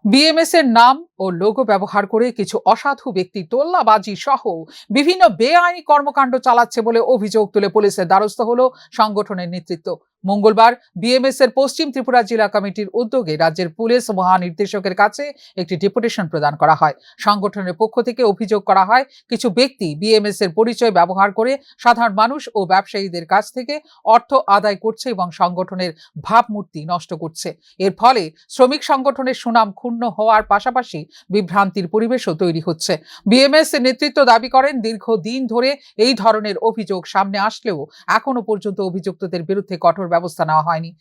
BMS এর নাম ও logo ব্যবহার করে কিছু অসাধু ব্যক্তি তোল্লাবাজি সহ বিভিন্ন বেআইনি কর্মকাণ্ড চালাচ্ছে বলে অভিযোগ তুলে পুলিশের দ্বারস্থ হলো সংগঠনের নেতৃত্ব। মঙ্গলবার বিএমএস এর পশ্চিম ত্রিপুরা জেলা কমিটির উদ্যোগে রাজ্যের পুলিশ মহানির্দেশকের কাছে একটি ডেপুটেশন প্রদান করা হয়। সংগঠনের পক্ষ থেকে অভিযোগ করা হয়, কিছু ব্যক্তি বিএমএস এর পরিচয় ব্যবহার করে সাধারণ মানুষ ও ব্যবসায়ীদের কাছ থেকে অর্থ আদায় করছে এবং সংগঠনের ভাবমূর্তি নষ্ট করছে। এর ফলে শ্রমিক সংগঠনের সুনাম ক্ষুণ্ণ হওয়ার পাশাপাশি বিভ্রান্তির পরিবেশও তৈরি হচ্ছে। বিএমএস নেতৃত্ব দাবি করেন, দীর্ঘদিন ধরে এই ধরনের অভিযোগ সামনে আসলেও এখনো পর্যন্ত অভিযুক্তদের বিরুদ্ধে কঠোর ব্যবস্থা নেওয়া হয়নি।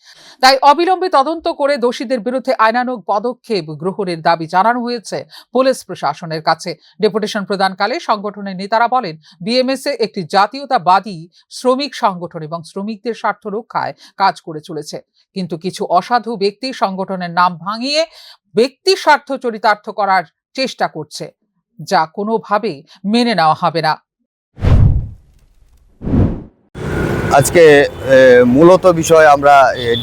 তাই অবিলম্বে তদন্ত করে দোষীদের বিরুদ্ধে আইনানুগ পদক্ষেপ গ্রহণের দাবি জানানো হয়েছে পুলিশ প্রশাসনের কাছে। ডেপুটেশন প্রদানকালে সংগঠনের নেতারা বলেন, বিএমএস একটি জাতীয়তাবাদী শ্রমিক সংগঠন এবং শ্রমিকদের স্বার্থ রক্ষায় কাজ করে চলেছে, কিন্তু কিছু অসাধু ব্যক্তি সংগঠনের নাম ভাঙিয়ে ব্যক্তি স্বার্থ চরিতার্থ করার চেষ্টা করছে, যা কোনোভাবেই মেনে নেওয়া হবে না। আজকে মূলত বিষয় আমরা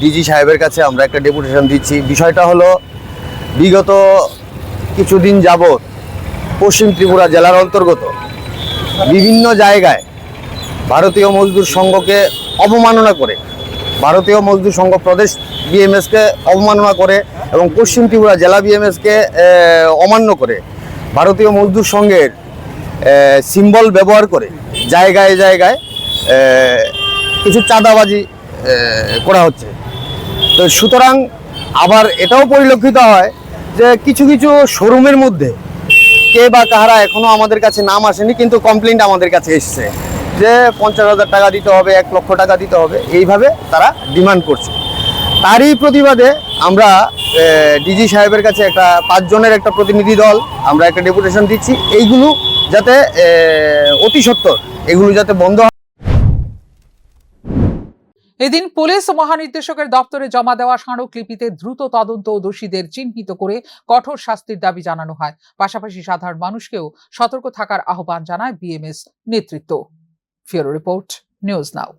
ডিজি সাহেবের কাছে আমরা একটা ডেপুটেশন দিচ্ছি। বিষয়টা হলো, বিগত কিছুদিন যাবৎ পশ্চিম ত্রিপুরা জেলার অন্তর্গত বিভিন্ন জায়গায় ভারতীয় মজদুর সংঘকে অবমাননা করে, ভারতীয় মজদুর সংঘ প্রদেশ বিএমএসকে অবমাননা করে এবং পশ্চিম ত্রিপুরা জেলা বিএমএসকে অমান্য করে ভারতীয় মজদুর সংঘের সিম্বল ব্যবহার করে জায়গায় জায়গায় কিছু চাঁদাবাজি করা হচ্ছে। তো সুতরাং আবার এটাও পরিলক্ষিত হয় যে কিছু কিছু শোরুমের মধ্যে কে বা কাহারা এখনও আমাদের কাছে নাম আসেনি, কিন্তু কমপ্লেন্ট আমাদের কাছে এসছে যে 50,000 টাকা দিতে হবে, 1 লক্ষ টাকা দিতে হবে, এইভাবে তারা ডিমান্ড করছে। তারই প্রতিবাদে আমরা ডিজি সাহেবের কাছে একটা 5 জনের একটা প্রতিনিধি দল আমরা একটা ডেপুটেশন দিচ্ছি, এইগুলো যাতে অতি সত্বর এগুলো যাতে বন্ধ হয়। এদিন পুলিশ মহানির্দেশকের দপ্তরে জমা দেওয়া স্মারকলিপিতে দ্রুত তদন্ত ও দোষীদের চিহ্নিত করে কঠোর শাস্তির দাবি জানানো হয়। পাশাপাশি সাধারণ মানুষকেও সতর্ক থাকার আহ্বান জানায় বিএমএস নেতৃত্ব। ফিউরো রিপোর্ট, নিউজ নাও।